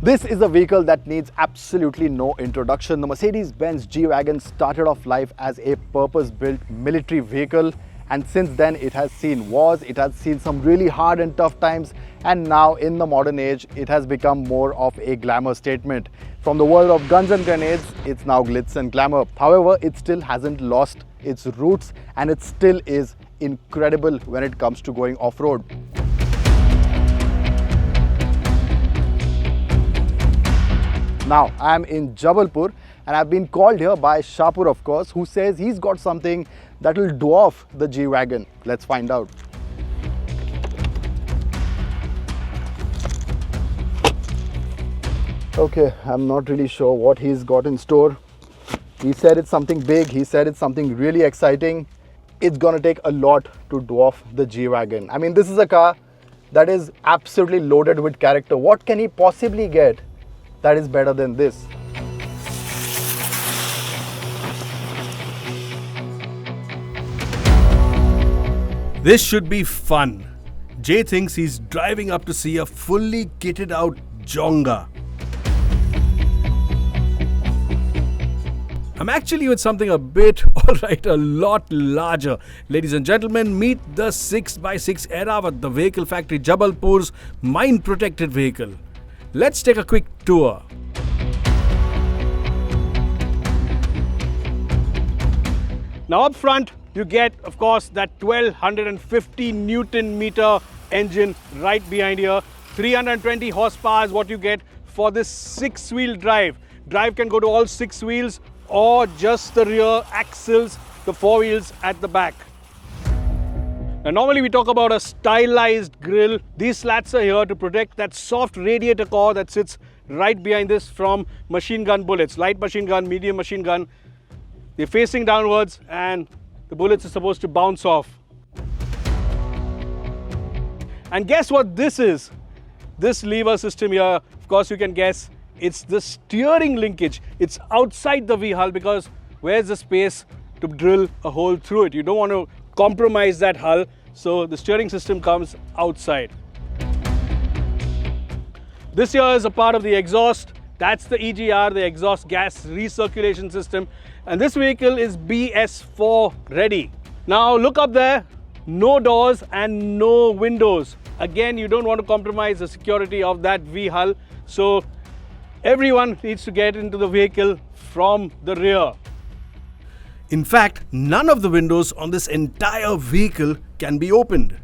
This is a vehicle that needs absolutely no introduction. The Mercedes-Benz G Wagon started off life as a purpose-built military vehicle, and since then it has seen wars, it has seen some really hard and tough times, and now in the modern age it has become more of a glamour statement. From the world of guns and grenades, it's now glitz and glamour. However, it still hasn't lost its roots, and it still is incredible when it comes to going off-road. Now, I am in Jabalpur and I've been called here by Shapur, of course, who says he's got something that will dwarf the G Wagon. Let's find out. Okay, I'm not really sure what he's got in store. He said it's something big, he said it's something really exciting. It's gonna take a lot to dwarf the G Wagon. I mean, this is a car that is absolutely loaded with character. What can he possibly get that is better than this? This should be fun. Jay thinks he's driving up to see a fully kitted out Jonga. I'm actually with something a bit, alright, a lot larger. Ladies and gentlemen, meet the 6x6 Airavat, the Vehicle Factory Jabalpur's Mine Protected Vehicle. Let's take a quick tour. Now up front, you get, of course, that 1250 Newton meter engine right behind here. 320 horsepower is what you get for this 6-wheel drive. Drive can go to all 6 wheels or just the rear axles, the 4 wheels at the back. Now normally we talk about a stylized grille. These slats are here to protect that soft radiator core that sits right behind this from machine gun bullets. Light machine gun, medium machine gun. They're facing downwards and the bullets are supposed to bounce off. And guess what this is? This lever system here, of course you can guess, it's the steering linkage. It's outside the V-hull because where's the space to drill a hole through it? You don't want to compromise that hull, so the steering system comes outside. This here is a part of the exhaust. That's the EGR, the exhaust gas recirculation system, and this vehicle is BS4 ready. Now look up there, no doors and no windows. Again, you don't want to compromise the security of that V-hull, so everyone needs to get into the vehicle from the rear. In fact, none of the windows on this entire vehicle can be opened.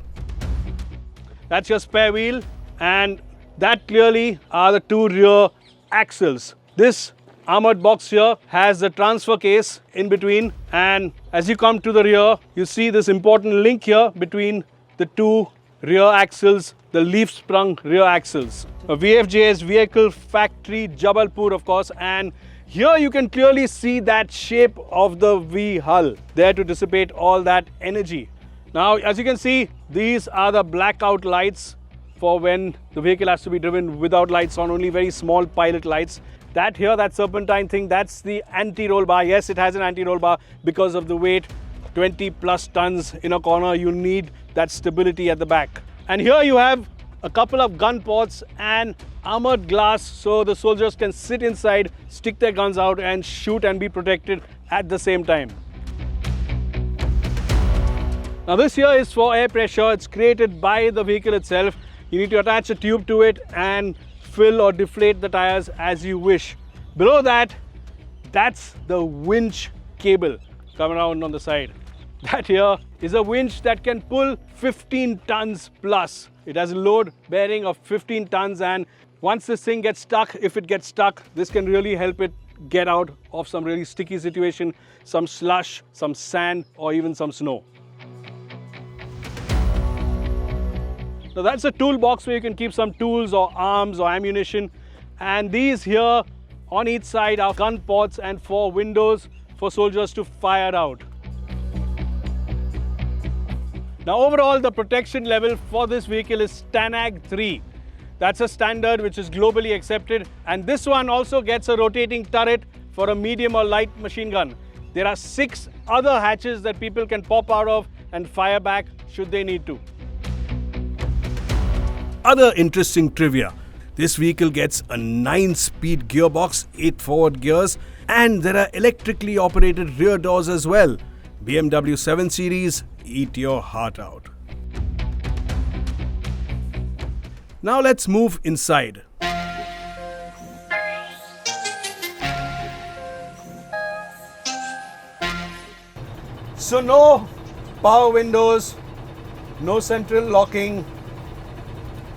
That's your spare wheel, and that clearly are the 2 rear axles. This armored box here has the transfer case in between, and as you come to the rear, you see this important link here between the 2 rear axles, the leaf-sprung rear axles. A VFJ is Vehicle Factory Jabalpur, of course, and here you can clearly see that shape of the V-hull there to dissipate all that energy. Now, as you can see, these are the blackout lights for when the vehicle has to be driven without lights on, only very small pilot lights. That here, that serpentine thing, that's the anti-roll bar. Yes, it has an anti-roll bar because of the weight, 20 plus tons in a corner. You need that stability at the back. And here you have a couple of gun ports and armored glass so the soldiers can sit inside, stick their guns out and shoot and be protected at the same time. Now this here is for air pressure. It's created by the vehicle itself. You need to attach a tube to it and fill or deflate the tires as you wish. Below that, that's the winch cable coming around on the side. That here is a winch that can pull 15 tons plus. It has a load bearing of 15 tons, and once this thing gets stuck, if it gets stuck, this can really help it get out of some really sticky situation, some slush, some sand, or even some snow. Now that's a toolbox where you can keep some tools or arms or ammunition, and these here on each side are gun ports and 4 windows for soldiers to fire out. Now overall, the protection level for this vehicle is STANAG 3. That's a standard which is globally accepted, and this one also gets a rotating turret for a medium or light machine gun. There are 6 other hatches that people can pop out of and fire back should they need to. Other interesting trivia. This vehicle gets a 9-speed gearbox, 8 forward gears, and there are electrically operated rear doors as well. BMW 7 Series, eat your heart out. Now let's move inside. So no power windows, no central locking,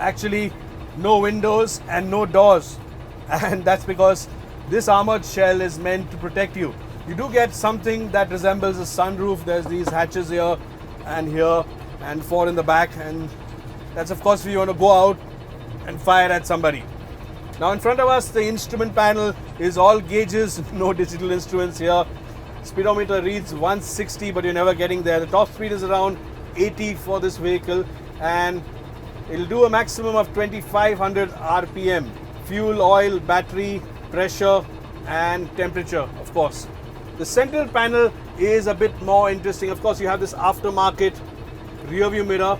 actually no windows and no doors, and that's because this armored shell is meant to protect you. You do get something that resembles a sunroof. There's these hatches here and 4 in the back, and that's of course if you want to go out and fire at somebody. Now in front of us, the instrument panel is all gauges, no digital instruments here. Speedometer reads 160, but you're never getting there. The top speed is around 80 for this vehicle, and it'll do a maximum of 2500 RPM. Fuel, oil, battery, pressure, and temperature, of course. The central panel is a bit more interesting. Of course, you have this aftermarket rear view mirror,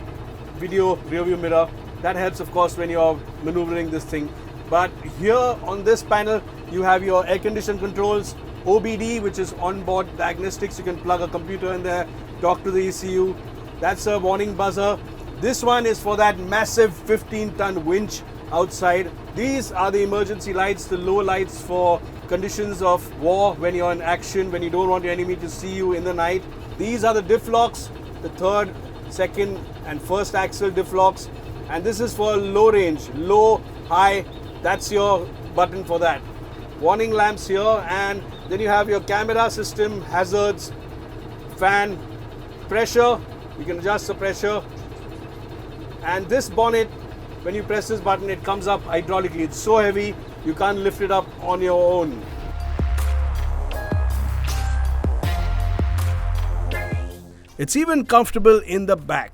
video rear view mirror. That helps, of course, when you're maneuvering this thing. But here on this panel, you have your air condition controls, OBD, which is onboard diagnostics. You can plug a computer in there, talk to the ECU. That's a warning buzzer. This one is for that massive 15-ton winch outside. These are the emergency lights, the low lights for conditions of war, when you're in action, when you don't want your enemy to see you in the night. These are the diff locks, the third, second, and first axle diff locks. And this is for low range, low, high. That's your button for that. Warning lamps here, and then you have your camera system, hazards, fan, pressure. You can adjust the pressure. And this bonnet, when you press this button, it comes up hydraulically. It's so heavy, you can't lift it up on your own. It's even comfortable in the back.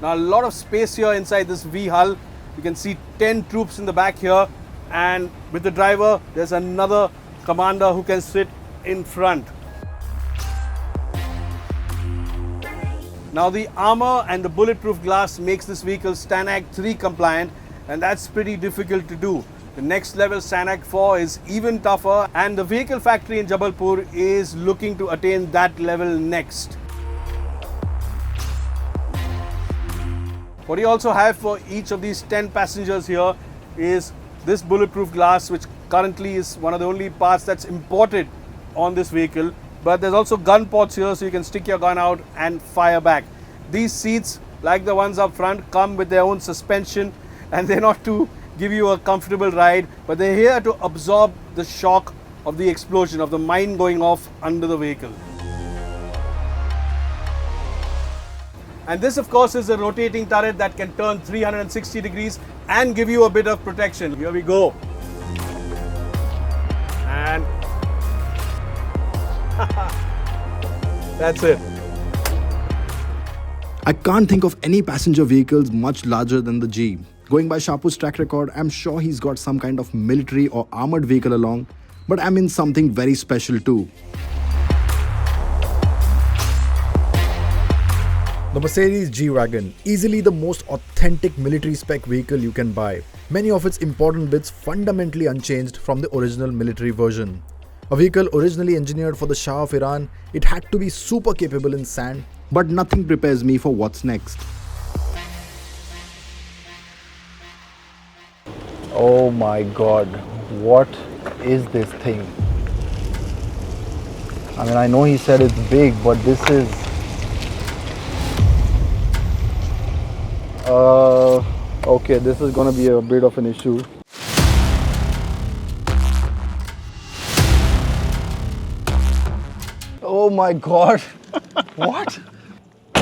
Now a lot of space here inside this V hull. You can see 10 troops in the back here, and with the driver there's another commander who can sit in front. Now the armor and the bulletproof glass makes this vehicle STANAG 3 compliant, and that's pretty difficult to do. The next level STANAG 4 is even tougher, and the Vehicle Factory in Jabalpur is looking to attain that level next. What you also have for each of these 10 passengers here is this bulletproof glass, which currently is one of the only parts that's imported on this vehicle. But there's also gun ports here, so you can stick your gun out and fire back. These seats, like the ones up front, come with their own suspension, and they're not to give you a comfortable ride, but they're here to absorb the shock of the explosion, of the mine going off under the vehicle. And this, of course, is a rotating turret that can turn 360 degrees and give you a bit of protection. Here we go. And that's it. I can't think of any passenger vehicles much larger than the G. Going by Shapur's track record, I'm sure he's got some kind of military or armored vehicle along, but I'm in something very special too. The Mercedes G Wagon, easily the most authentic military spec vehicle you can buy. Many of its important bits fundamentally unchanged from the original military version. A vehicle originally engineered for the Shah of Iran, it had to be super capable in sand, but nothing prepares me for what's next. Oh my god, what is this thing? I mean, I know he said it's big, but this is... okay, this is gonna be a bit of an issue. Oh my god, what?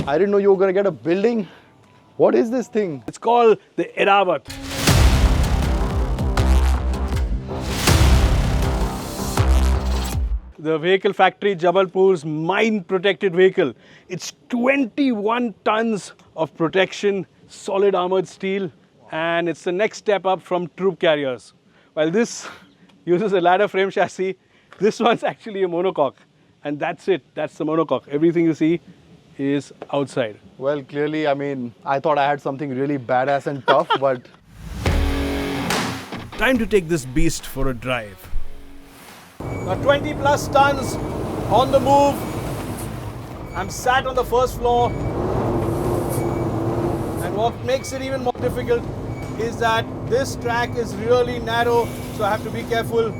I didn't know you were gonna get a building. What is this thing? It's called the Airavat. The Vehicle Factory Jabalpur's mine protected vehicle. It's 21 tons of protection, solid armored steel, and it's the next step up from troop carriers. While this uses a ladder frame chassis, this one's actually a monocoque. And that's it, that's the monocoque. Everything you see is outside. Well, clearly, I mean, I thought I had something really badass and tough, but Time to take this beast for a drive. Now 20 plus tons on the move. I'm sat on the first floor. And what makes it even more difficult is that this track is really narrow, so I have to be careful,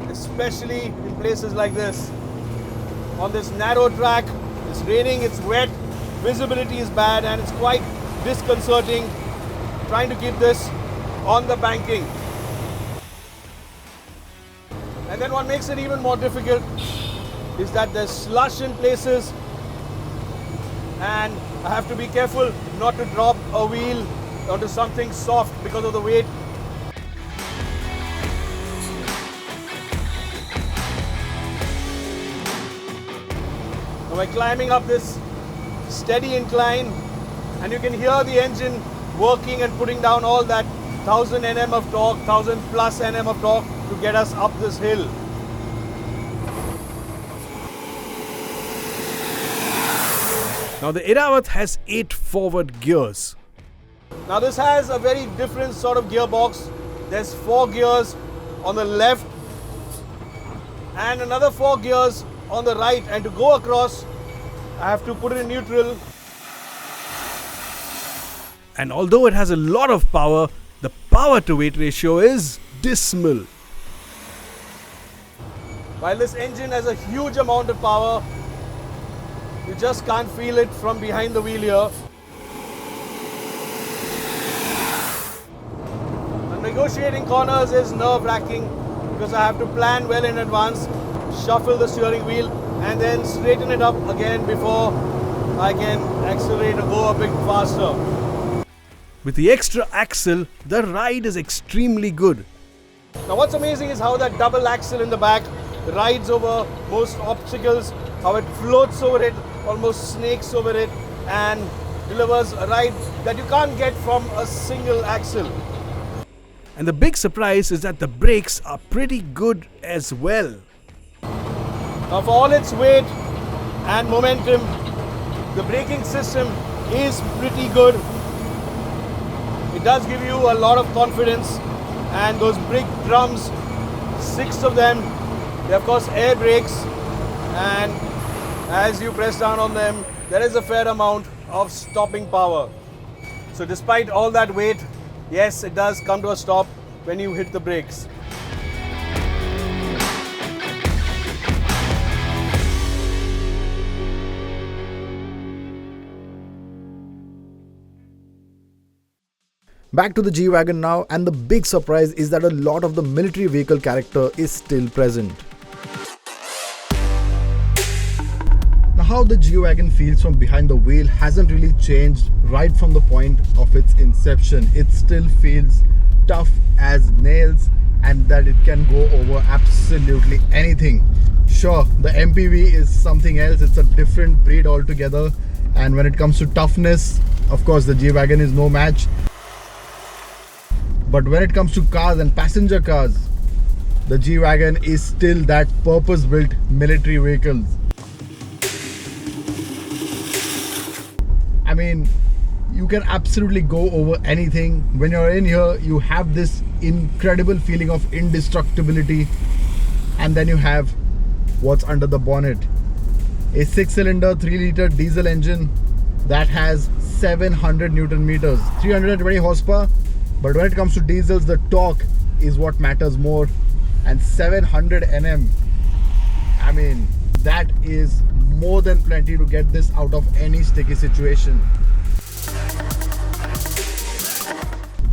especially in places like this. On this narrow track, it's raining, it's wet, visibility is bad, and it's quite disconcerting trying to keep this on the banking. And then what makes it even more difficult is that there's slush in places, and I have to be careful not to drop a wheel onto something soft because of the weight. Now we're climbing up this steady incline, and you can hear the engine working and putting down all that 1000 Nm of torque, 1000 plus Nm of torque to get us up this hill. Now the Airavat has 8 forward gears. Now this has a very different sort of gearbox. There's 4 gears on the left and another 4 gears on the right, and to go across I have to put it in neutral. And although it has a lot of power, the power to weight ratio is dismal. While this engine has a huge amount of power, you just can't feel it from behind the wheel here. And negotiating corners is nerve-wracking because I have to plan well in advance, shuffle the steering wheel, and then straighten it up again before I can accelerate or go a bit faster. With the extra axle, the ride is extremely good. Now what's amazing is how that double axle in the back rides over most obstacles, how it floats over it, almost snakes over it, and delivers a ride that you can't get from a single axle. And the big surprise is that the brakes are pretty good as well. Now for all its weight and momentum, the braking system is pretty good. It does give you a lot of confidence, and those big drums, 6 of them, they of course air brakes, and as you press down on them, there is a fair amount of stopping power. So despite all that weight, yes, it does come to a stop when you hit the brakes. back to the G Wagon now, and the big surprise is that a lot of the military vehicle character is still present. Now how the G Wagon feels from behind the wheel hasn't really changed right from the point of its inception. It still feels tough as nails, and that it can go over absolutely anything. Sure, the MPV is something else, it's a different breed altogether, and when it comes to toughness, of course the G Wagon is no match. But when it comes to cars and passenger cars, the G Wagon is still that purpose-built military vehicle. I mean, you can absolutely go over anything. When you're in here, you have this incredible feeling of indestructibility, and then you have what's under the bonnet. A 6-cylinder 3-liter diesel engine that has 700 Newton meters, 320 horsepower. But when it comes to diesels, the torque is what matters more, and 700 Nm. I mean, that is more than plenty to get this out of any sticky situation.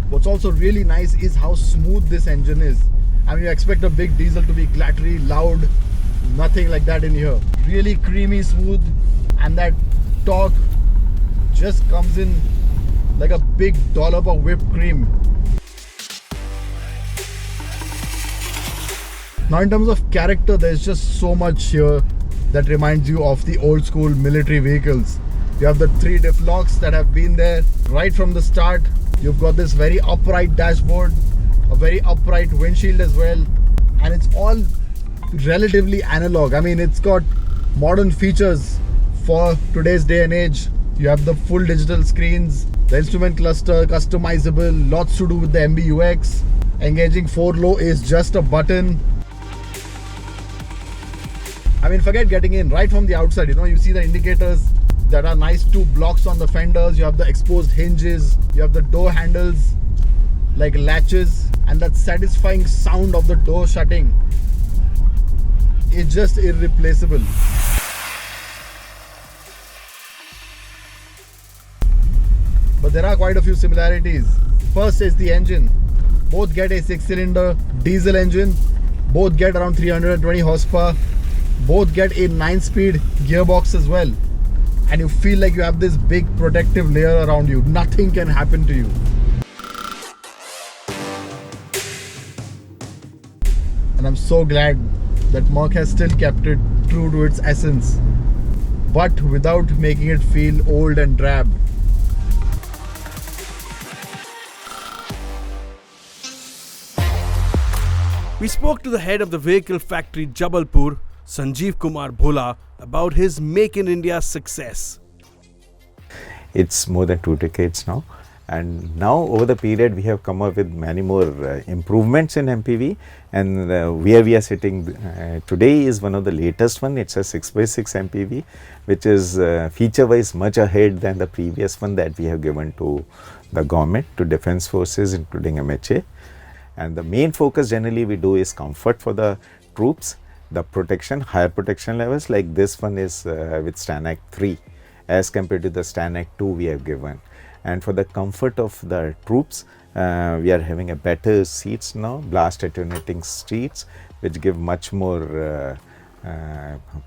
What's also really nice is how smooth this engine is. I mean, you expect a big diesel to be clattery, loud, nothing like that in here. Really creamy smooth, and that torque just comes in like a big dollop of whipped cream. Now in terms of character, there's just so much here that reminds you of the old school military vehicles. You have the 3 diff locks that have been there right from the start. You've got this very upright dashboard, a very upright windshield as well, and it's all relatively analog. I mean, it's got modern features, for today's day and age. You have the full digital screens, the instrument cluster, customizable, lots to do with the MBUX. Engaging 4 low is just a button. I mean, forget getting in. Right from the outside, you see the indicators that are nice, 2 blocks on the fenders. You have the exposed hinges, you have the door handles like latches, and that satisfying sound of the door shutting is just irreplaceable. But there are quite a few similarities. First is the engine. Both get a 6-cylinder diesel engine. Both get around 320 horsepower. Both get a 9-speed gearbox as well. And you feel like you have this big protective layer around you. Nothing can happen to you. And I'm so glad that Merc has still kept it true to its essence, but without making it feel old and drab. We spoke to the head of the Vehicle Factory Jabalpur, Sanjeev Kumar Bhola, about his Make in India success. It's more than 2 decades now, and now over the period we have come up with many more improvements in MPV, and where we are sitting today is one of the latest one. It's a 6x6 MPV, which is feature wise much ahead than the previous one that we have given to the government, to defense forces including MHA. And the main focus generally we do is comfort for the troops, the protection, higher protection levels, like this one is with STANAG 3 as compared to the STANAG 2 we have given. And for the comfort of the troops, we are having a better seats now, blast attenuating seats, which give much more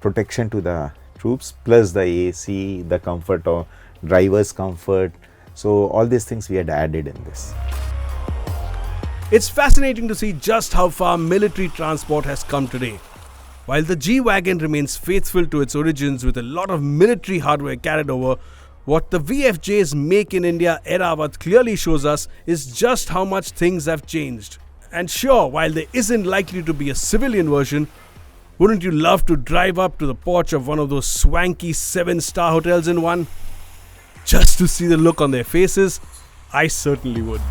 protection to the troops, plus the AC, the comfort of driver's comfort. So all these things we had added in this. It's fascinating to see just how far military transport has come today. While the G Wagon remains faithful to its origins with a lot of military hardware carried over, what the VFJ's Make in India Airavat clearly shows us is just how much things have changed. And sure, while there isn't likely to be a civilian version, wouldn't you love to drive up to the porch of one of those swanky 7-star hotels in one? Just to see the look on their faces, I certainly would.